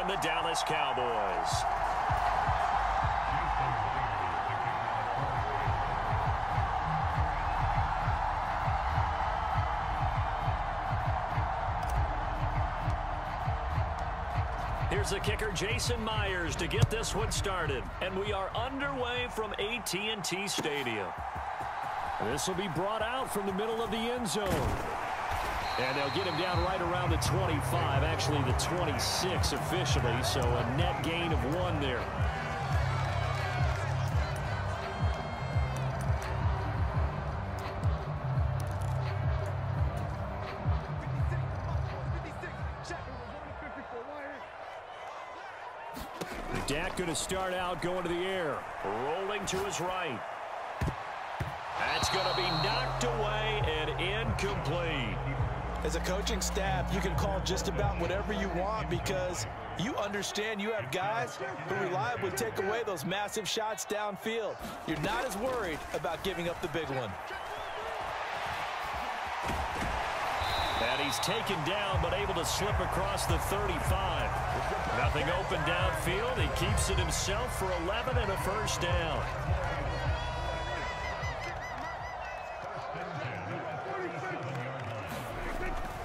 and the Dallas Cowboys. Here's the kicker, Jason Myers, to get this one started. And we are underway from AT&T Stadium. This will be brought out from the middle of the end zone. And they'll get him down right around the 25, actually the 26 officially, so a net gain of 1 there. Dak going to start out going to the air. Rolling to his right. That's going to be knocked away and incomplete. As a coaching staff, you can call just about whatever you want because you understand you have guys who reliably take away those massive shots downfield. You're not as worried about giving up the big one. And he's taken down, but able to slip across the 35. Nothing open downfield. He keeps it himself for 11 and a first down.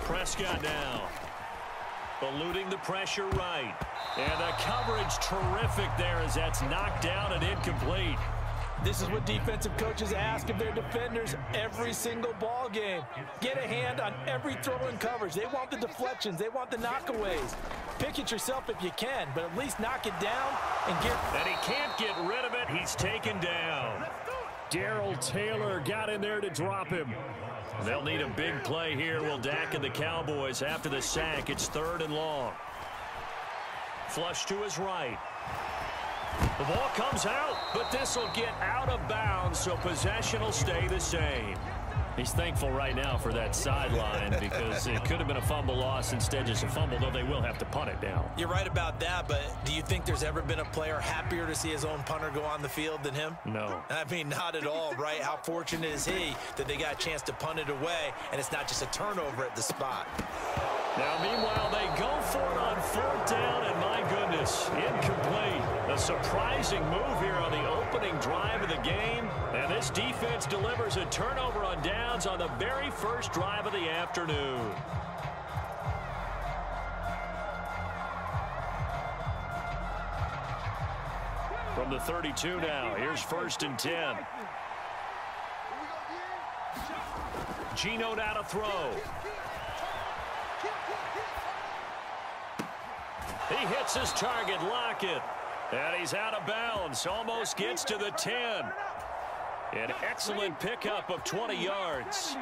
Prescott now. Eluding the pressure right. And the coverage terrific there as that's knocked down and incomplete. This is what defensive coaches ask of their defenders every single ball game. Get a hand on every throw and coverage. They want the deflections. They want the knockaways. Pick it yourself if you can, but at least knock it down and get... And he can't get rid of it. He's taken down. Darrell Taylor got in there to drop him. They'll need a big play here. Will Dak and the Cowboys after the sack. It's 3rd and long. Flush to his right. The ball comes out, but this will get out of bounds, so possession will stay the same. He's thankful right now for that sideline because it could have been a fumble loss, instead just a fumble, though they will have to punt it down. You're right about that, but do you think there's ever been a player happier to see his own punter go on the field than him? No. I mean, not at all, right? How fortunate is he that they got a chance to punt it away, and it's not just a turnover at the spot. Now, meanwhile, they go for it on 4th down, and my goodness, incomplete. A surprising move here on the opening drive of the game, and this defense delivers a turnover on downs on the very first drive of the afternoon. From the 32 now, here's 1st and 10. Geno now to throw. He hits his target, Lockett. And he's out of bounds, almost gets to the 10. An excellent pickup of 20 yards.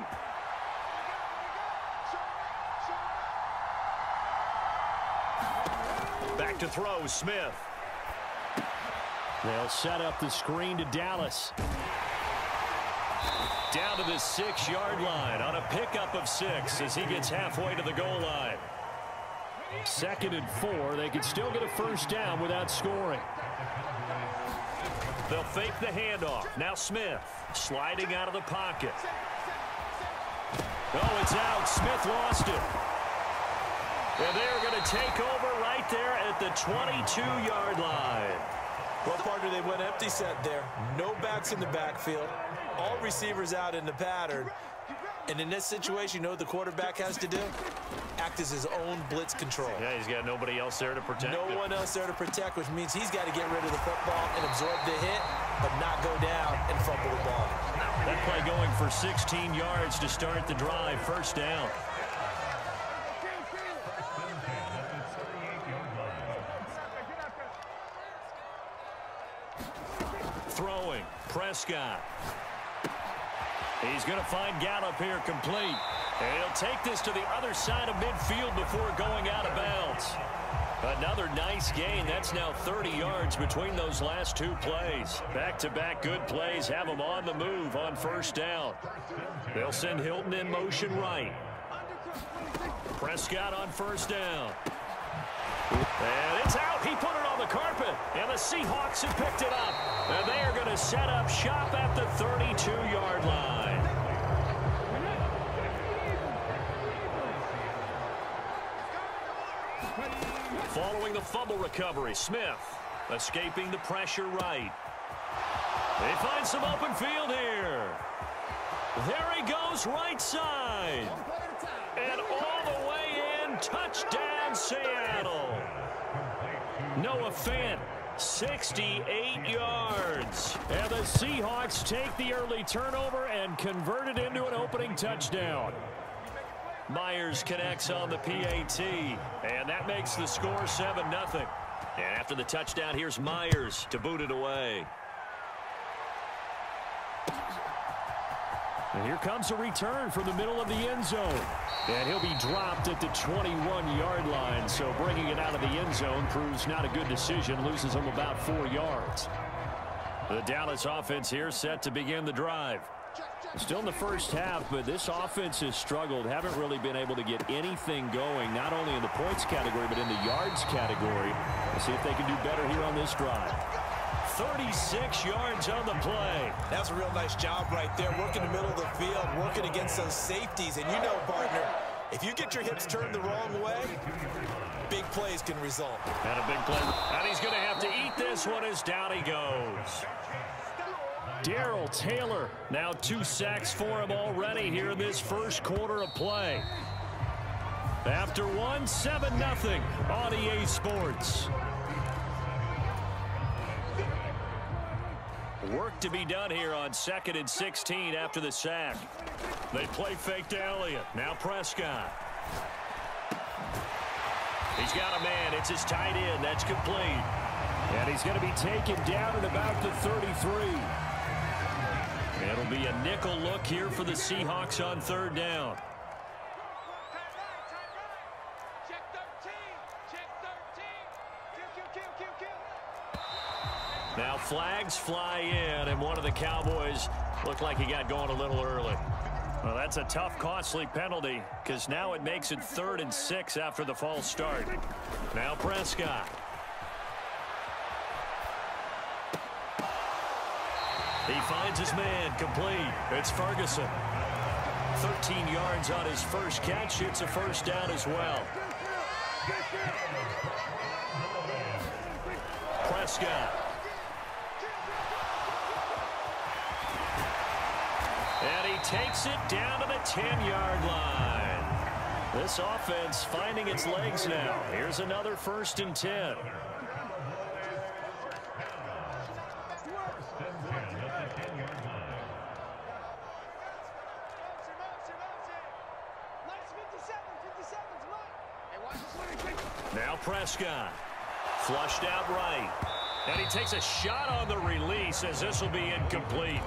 Back to throw, Smith. They'll set up the screen to Dallas. Down to the 6-yard line on a pickup of 6 as he gets halfway to the goal line. 2nd and 4. They could still get a first down without scoring. They'll fake the handoff. Now Smith sliding out of the pocket. Oh, it's out. Smith lost it. And they're going to take over right there at the 22-yard line. Well, partner, they went empty set there. No backs in the backfield. All receivers out in the pattern. And in this situation, you know what the quarterback has to do? Act as his own blitz control. Yeah, he's got nobody else there to protect him. No one else there to protect, which means he's got to get rid of the football and absorb the hit, but not go down and fumble the ball. That play going for 16 yards to start the drive. First down. Throwing. Prescott. He's going to find Gallup here complete. And he'll take this to the other side of midfield before going out of bounds. Another nice gain. That's now 30 yards between those last 2 plays. Back-to-back good plays have them on the move on first down. They'll send Hilton in motion right. Prescott on first down. And it's out. He put it on the carpet. And the Seahawks have picked it up. And they are going to set up shop at the 32-yard line. Following the fumble recovery, Smith escaping the pressure right. They find some open field here. There he goes, right side. And all the way in, touchdown Seattle. Noah Fant, 68 yards. And the Seahawks take the early turnover and convert it into an opening touchdown. Myers connects on the PAT, and that makes the score 7-0. And after the touchdown, here's Myers to boot it away. And here comes a return from the middle of the end zone. And he'll be dropped at the 21-yard line. So bringing it out of the end zone proves not a good decision. Loses him about 4 yards. The Dallas offense here set to begin the drive. Still in the first half, but this offense has struggled. Haven't really been able to get anything going, not only in the points category, but in the yards category. We'll see if they can do better here on this drive. 36 yards on the play. That's a real nice job right there, working the middle of the field, working against those safeties. And you know, partner, if you get your hips turned the wrong way, big plays can result. And a big play. And he's going to have to eat this one as down he goes. Darrell Taylor, now 2 sacks for him already here in this first quarter of play. After one, 7-0 on EA Sports. Work to be done here on 2nd and 16 after the sack. They play fake to Elliott. Now Prescott. He's got a man. It's his tight end. That's complete. And he's going to be taken down at about the 33. It'll be a nickel look here for the Seahawks on 3rd down. Now flags fly in, and one of the Cowboys looked like he got going a little early. Well, that's a tough, costly penalty, because now it makes it 3rd and 6 after the false start. Now Prescott. He finds his man, complete. It's Ferguson. 13 yards on his first catch. It's a first down as well. Prescott. And he takes it down to the 10-yard line. This offense finding its legs now. Here's another 1st and 10. Now Prescott. Flushed out right. And he takes a shot on the release as this will be incomplete.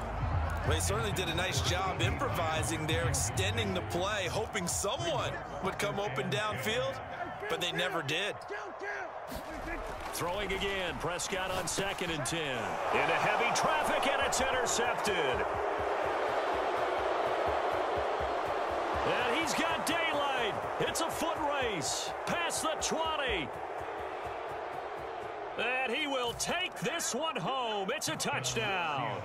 Well, he certainly did a nice job improvising there, extending the play, hoping someone would come open downfield, but they never did. Throwing again, Prescott on 2nd and 10. Into heavy traffic, and it's intercepted. And he's got daylight. It's a foot race. Past the 20. And he will take this one home. It's a touchdown.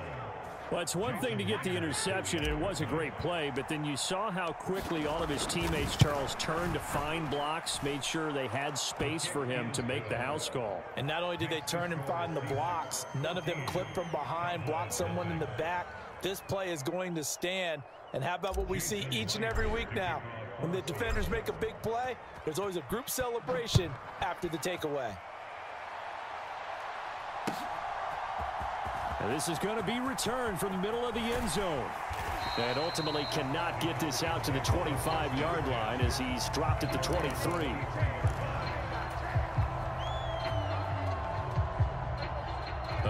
Well, it's one thing to get the interception, and it was a great play, but then you saw how quickly all of his teammates, Charles, turned to find blocks, made sure they had space for him to make the house call. And not only did they turn and find the blocks, none of them clipped from behind, blocked someone in the back. This play is going to stand. And how about what we see each and every week now? When the defenders make a big play, there's always a group celebration after the takeaway. And this is going to be returned from the middle of the end zone. And ultimately cannot get this out to the 25-yard line as he's dropped at the 23.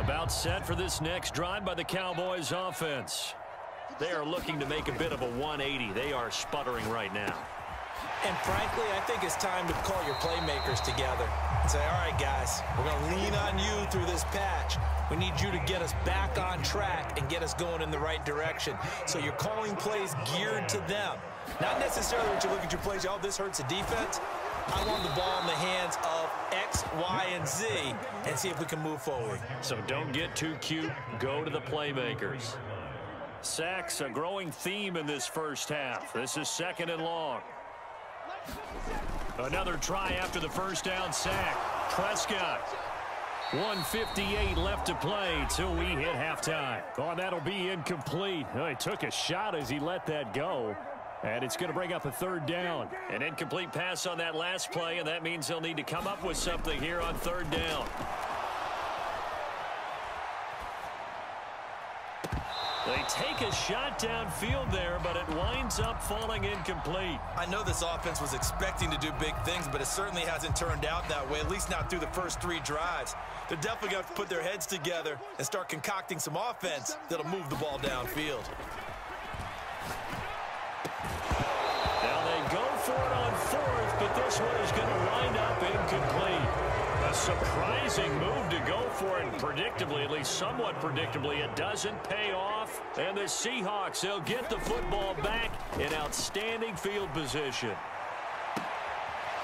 About set for this next drive by the Cowboys offense. They are looking to make a bit of a 180. They are sputtering right now. And frankly, I think it's time to call your playmakers together and say, all right, guys, we're going to lean on you through this patch. We need you to get us back on track and get us going in the right direction. So you're calling plays geared to them. Not necessarily when you look at your plays, oh, this hurts the defense. I want the ball in the hands of X, Y, and Z and see if we can move forward. So don't get too cute. Go to the playmakers. Sacks, a growing theme in this first half. This is 2nd and long. Another try after the first down sack. Prescott. 1:58 left to play till we hit halftime. Oh, that'll be incomplete. Oh, he took a shot as he let that go. And it's going to bring up a third down. An incomplete pass on that last play, and that means they'll need to come up with something here on third down. They take a shot downfield there, but it winds up falling incomplete. I know this offense was expecting to do big things, but it certainly hasn't turned out that way, at least not through the first 3 drives. They're definitely going to have to put their heads together and start concocting some offense that'll move the ball downfield. Now they go for it on fourth, but this one is going to wind up incomplete. A surprising move to go for it, and predictably, at least somewhat predictably, it doesn't pay off. And the Seahawks, they'll get the football back in outstanding field position.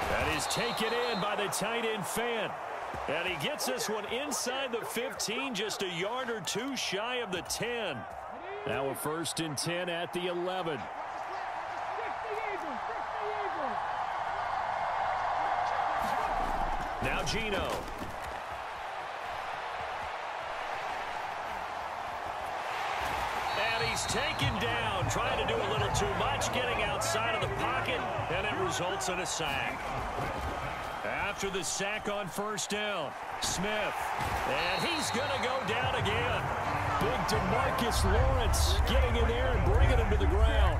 That is taken in by the tight end Fant. And he gets this one inside the 15, just a yard or 2 shy of the 10. Now a 1st and 10 at the 11. Now Gino. And he's taken down, trying to do a little too much, getting outside of the pocket, and it results in a sack. After the sack on first down, Smith. And he's going to go down again. Big DeMarcus Lawrence getting in there and bringing him to the ground.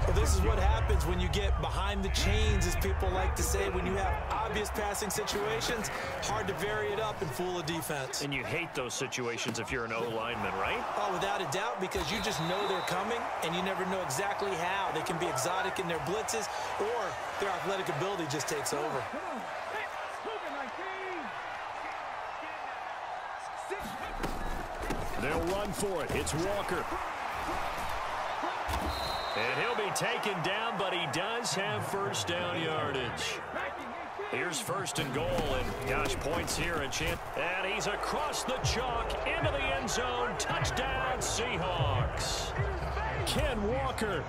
Well, this is what happens when you get behind the chains, as people like to say. When you have obvious passing situations, hard to vary it up and fool a defense. And you hate those situations if you're an O-lineman, right? Oh, without a doubt, because you just know they're coming, and you never know exactly how. They can be exotic in their blitzes, or their athletic ability just takes over. They'll run for it. It's Walker. And he'll be taken down, but he does have first down yardage. Here's 1st and goal, and gosh, points here, a chance. And he's across the chalk into the end zone. Touchdown, Seahawks. Ken Walker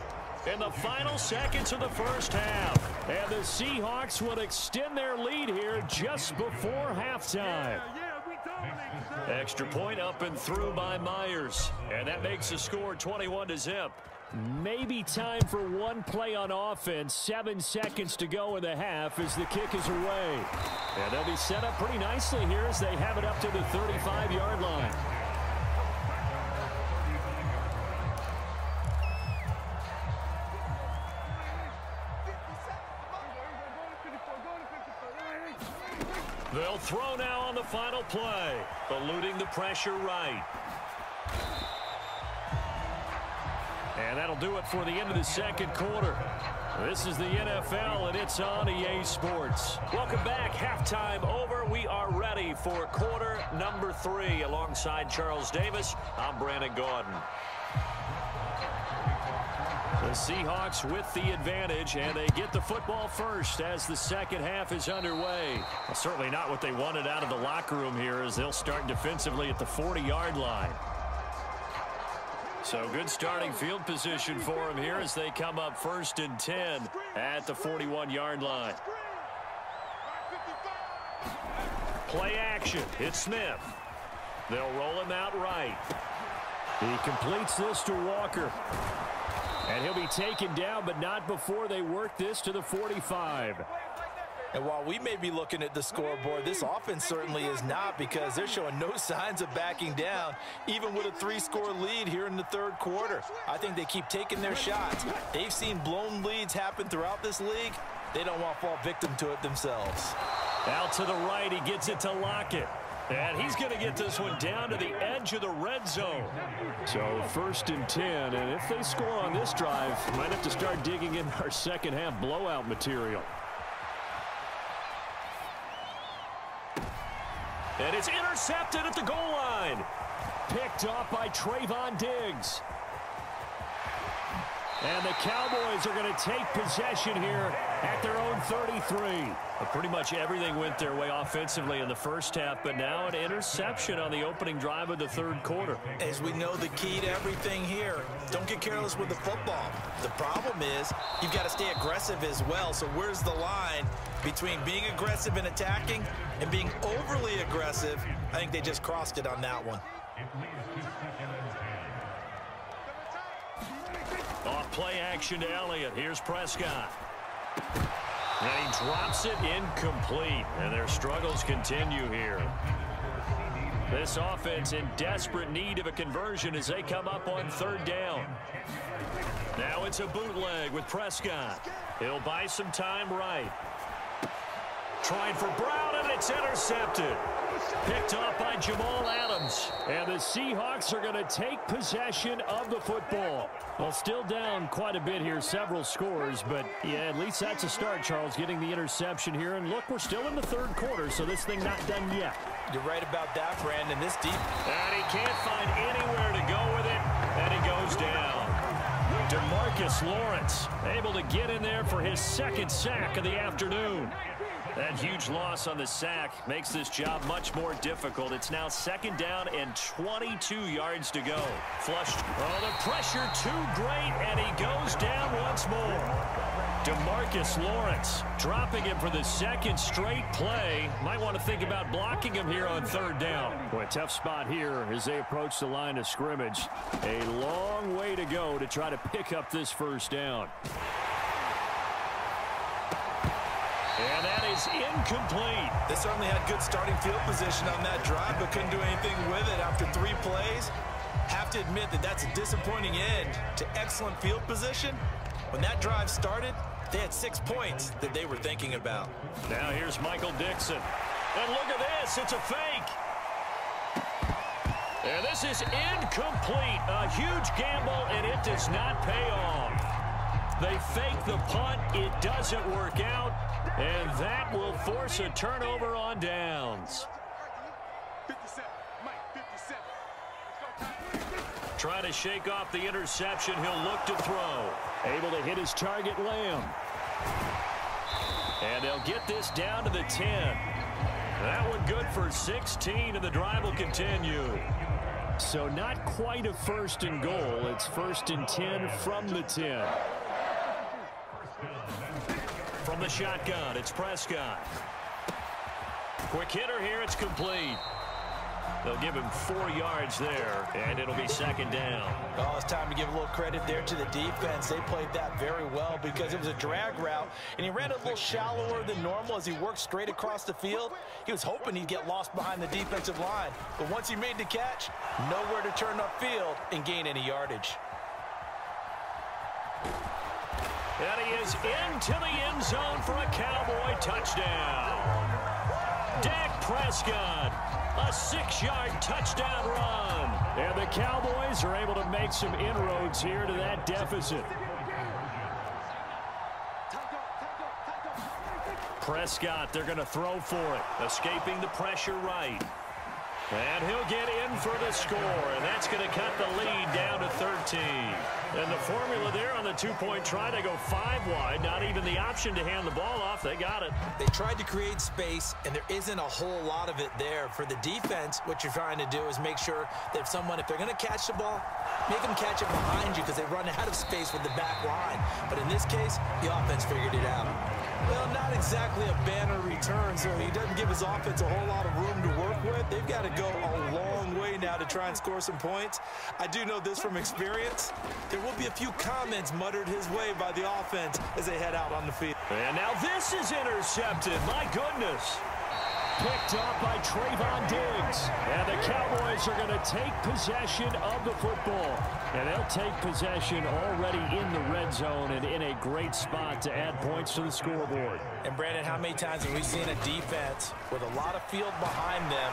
in the final seconds of the first half. And the Seahawks would extend their lead here just before halftime. Extra point up and through by Myers. And that makes the score 21-0. Maybe time for one play on offense. 7 seconds to go in the half as the kick is away. And they'll be set up pretty nicely here as they have it up to the 35-yard line. They'll throw now on the final play, eluding the pressure right. And that'll do it for the end of the second quarter. This is the NFL, and it's on EA Sports. Welcome back. Halftime over. We are ready for quarter number 3. Alongside Charles Davis, I'm Brandon Gaudin. The Seahawks with the advantage, and they get the football first as the second half is underway. Well, certainly not what they wanted out of the locker room here, as they'll start defensively at the 40-yard line. So good starting field position for them here as they come up 1st and 10 at the 41-yard line. Play action. It's Smith. They'll roll him out right. He completes this to Walker. And he'll be taken down, but not before they work this to the 45. And while we may be looking at the scoreboard, this offense certainly is not, because they're showing no signs of backing down, even with a 3-score lead here in the third quarter. I think they keep taking their shots. They've seen blown leads happen throughout this league. They don't want to fall victim to it themselves. Out to the right, he gets it to Lockett. And he's going to get this one down to the edge of the red zone. So 1st and 10, and if they score on this drive, might have to start digging in our second half blowout material. And it's intercepted at the goal line. Picked off by Trayvon Diggs. And the Cowboys are going to take possession here at their own 33. Pretty much everything went their way offensively in the first half, but now an interception on the opening drive of the third quarter. As we know, the key to everything here, don't get careless with the football. The problem is you've got to stay aggressive as well. So where's the line between being aggressive and attacking and being overly aggressive? I think they just crossed it on that one. Off play action to Elliott. Here's Prescott. And he drops it incomplete. And their struggles continue here. This offense in desperate need of a conversion as they come up on third down. Now it's a bootleg with Prescott. He'll buy some time right. Trying for Brown, and it's intercepted. Picked off by Jamal Adams. And the Seahawks are going to take possession of the football. Well, still down quite a bit here, several scores, but yeah, at least that's a start, Charles, getting the interception here. And look, we're still in the third quarter, so this thing not done yet. You're right about that, Brandon. This deep. And he can't find anywhere to go with it, and he goes down. DeMarcus Lawrence able to get in there for his second sack of the afternoon. That huge loss on the sack makes this job much more difficult. It's now second down and 22 yards to go. Flushed. Oh, the pressure too great, and he goes down once more. DeMarcus Lawrence dropping him for the second straight play. Might want to think about blocking him here on third down. Boy, tough spot here as they approach the line of scrimmage. A long way to go to try to pick up this first down. And that is incomplete. They certainly had good starting field position on that drive, but couldn't do anything with it after 3 plays. Have to admit that that's a disappointing end to excellent field position. When that drive started, they had 6 points that they were thinking about. Now here's Michael Dixon. And look at this, it's a fake. And this is incomplete. A huge gamble, and it does not pay off. They fake the punt, it doesn't work out, and that will force a turnover on downs. 57, Mike, 57. Try to shake off the interception. He'll look to throw. Able to hit his target, Lamb. And they'll get this down to the 10. That one good for 16, and the drive will continue. So not quite a first and goal. It's first and 10 from the 10. From the shotgun, it's Prescott. Quick hitter here, it's complete. They'll give him 4 yards there, and it'll be second down. Oh, it's time to give a little credit there to the defense. They played that very well because it was a drag route, and he ran a little shallower than normal as he worked straight across the field. He was hoping he'd get lost behind the defensive line, but once he made the catch, nowhere to turn upfield and gain any yardage. And he is into the end zone for a Cowboy touchdown. Dak Prescott, a 6-yard touchdown run. And the Cowboys are able to make some inroads here to that deficit. Prescott, they're going to throw for it. Escaping the pressure right. And he'll get in for the score, and that's going to cut the lead down to 13. And the formula there on the 2-point try to go 5 wide. Not even the option to hand the ball off. They got it. They tried to create space, and there isn't a whole lot of it there. For the defense, what you're trying to do is make sure that if they're going to catch the ball, make them catch it behind you because they run out of space with the back line. But in this case, the offense figured it out. Well, not exactly a banner return, so he doesn't give his offense a whole lot of room to work with. They've got to go a long way now to try and score some points. I do know this from experience. There will be a few comments muttered his way by the offense as they head out on the field. And now this is intercepted. My goodness. Picked off by Trayvon Diggs. And the Cowboys are going to take possession of the football. And they'll take possession already in the red zone and in a great spot to add points to the scoreboard. And, Brandon, how many times have we seen a defense with a lot of field behind them?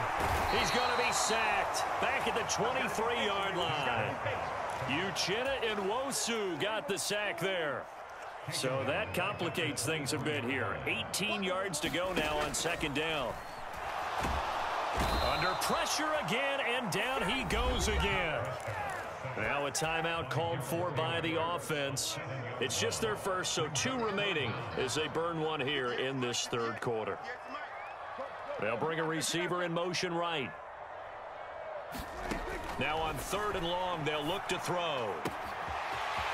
He's going to be sacked back at the 23-yard line. Uchenna Nwosu got the sack there. So that complicates things a bit here. 18 yards to go now on second down. Under pressure again, and down he goes again. Now a timeout called for by the offense. It's just their first, so 2 remaining as they burn one here in this third quarter. They'll bring a receiver in motion right. Now on 3rd and long, they'll look to throw.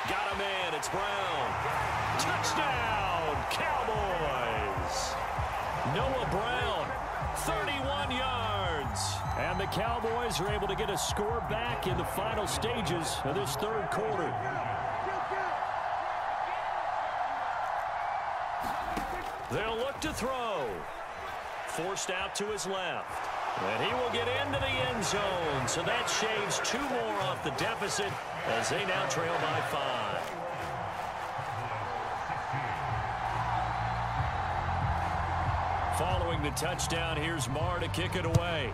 Got him in. It's Brown. Touchdown, Cowboys. Noah Brown, 31 yards. And the Cowboys are able to get a score back in the final stages of this third quarter. They'll look to throw. Forced out to his left. And he will get into the end zone. So that shaves 2 more off the deficit as they now trail by 5. Following the touchdown, here's Marr to kick it away.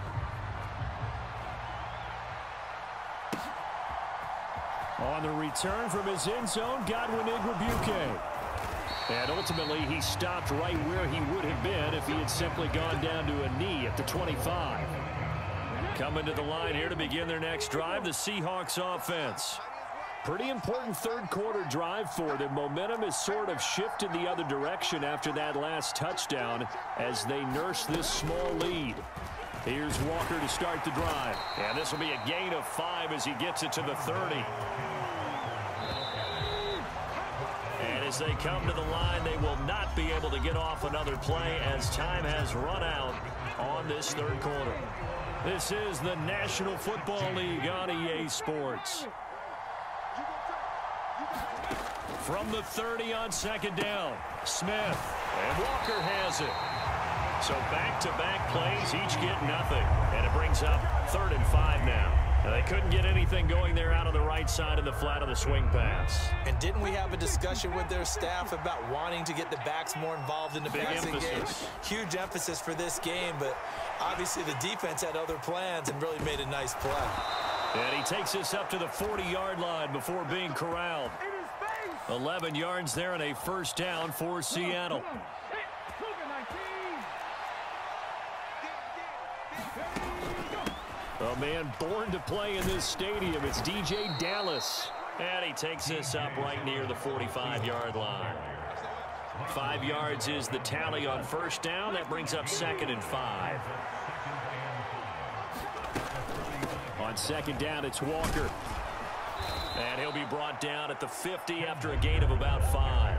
On the return from his end zone, Godwin Igwebuike. And ultimately, he stopped right where he would have been if he had simply gone down to a knee at the 25. Coming to the line here to begin their next drive, the Seahawks offense. Pretty important third quarter drive for them. Momentum has sort of shifted the other direction after that last touchdown as they nurse this small lead. Here's Walker to start the drive. And this will be a gain of 5 as he gets it to the 30. And as they come to the line, they will not be able to get off another play as time has run out on this third quarter. This is the National Football League on EA Sports. From the 30 on 2nd down, Smith, and Walker has it. So back-to-back plays, each get nothing. And it brings up 3rd and 5 now. And they couldn't get anything going there out on the right side of the flat of the swing pass. And didn't we have a discussion with their staff about wanting to get the backs more involved in the passing game? Huge emphasis for this game, but obviously the defense had other plans and really made a nice play. And he takes this up to the 40-yard line before being corralled. 11 yards there and a first down for Seattle. A man born to play in this stadium. It's DJ Dallas. And he takes this up right near the 45-yard line. 5 yards is the tally on first down. That brings up 2nd and 5. On 2nd down, it's Walker. And he'll be brought down at the 50 after a gain of about 5.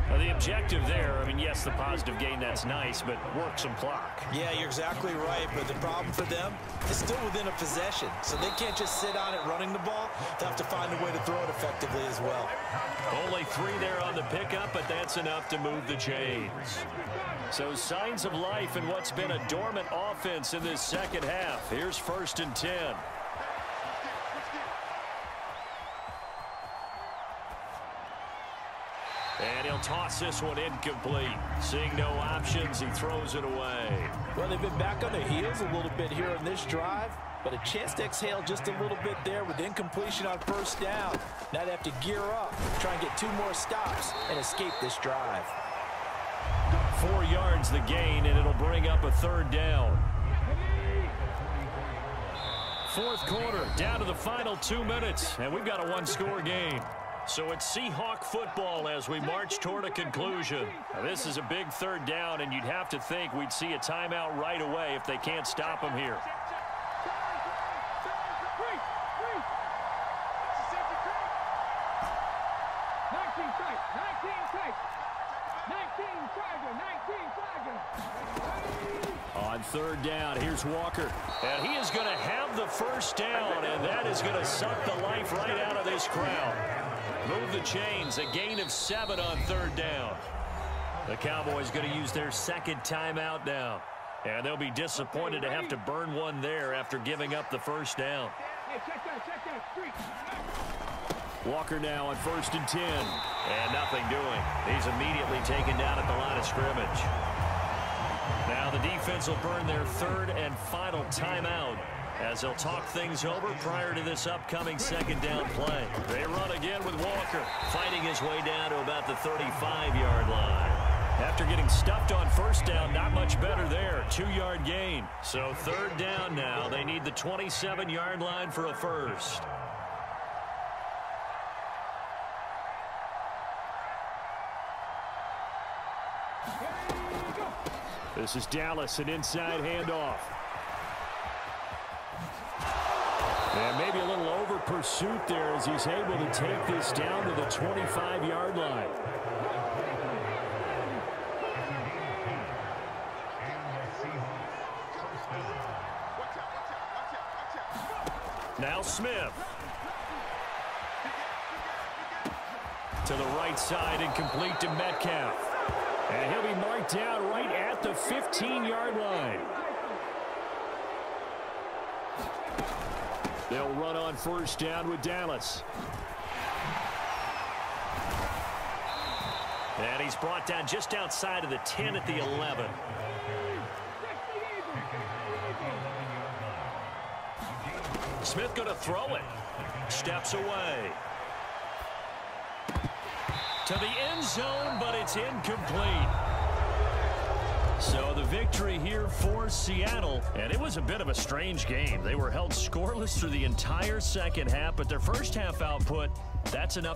Now the objective there, I mean, yes, the positive gain, that's nice, but work some clock. Yeah, you're exactly right, but the problem for them is still within a possession. So they can't just sit on it running the ball. They'll have to find a way to throw it effectively as well. Only 3 there on the pickup, but that's enough to move the chains. So signs of life in what's been a dormant offense in this second half. Here's 1st and 10. And he'll toss this one incomplete. Seeing no options, he throws it away. Well, they've been back on their heels a little bit here on this drive, but a chance to exhale just a little bit there with incompletion on first down. Now they have to gear up, try and get 2 more stops, and escape this drive. 4 yards the gain, and it'll bring up a 3rd down. 4th quarter, down to the final 2 minutes, and we've got a 1-score game. So it's Seahawk football as we march toward a conclusion. Now, this is a big 3rd down, and you'd have to think we'd see a timeout right away if they can't stop him here. On 3rd down, here's Walker. And he is going to have the first down, and that is going to suck the life right out of this crowd. Move the chains, a gain of 7 on 3rd down. The Cowboys going to use their 2nd timeout now. And they'll be disappointed to have to burn one there after giving up the first down. Walker now on 1st and 10. And nothing doing. He's immediately taken down at the line of scrimmage. Now the defense will burn their 3rd and final timeout as they'll talk things over prior to this upcoming 2nd down play. They run again with Walker, fighting his way down to about the 35-yard line. After getting stuffed on first down, not much better there. 2-yard gain. So third down now. They need the 27-yard line for a first. This is Dallas, an inside handoff. And maybe a little over pursuit there as he's able to take this down to the 25-yard line. Now Smith. To the right side and complete to Metcalf. And he'll be marked down right at the 15-yard line. They'll run on first down with Dallas. And he's brought down just outside of the 10 at the 11. Smith going to throw it. Steps away. To the end zone, but it's incomplete. So the victory here for Seattle, and it was a bit of a strange game. They were held scoreless through the entire second half, but their first half output, that's enough.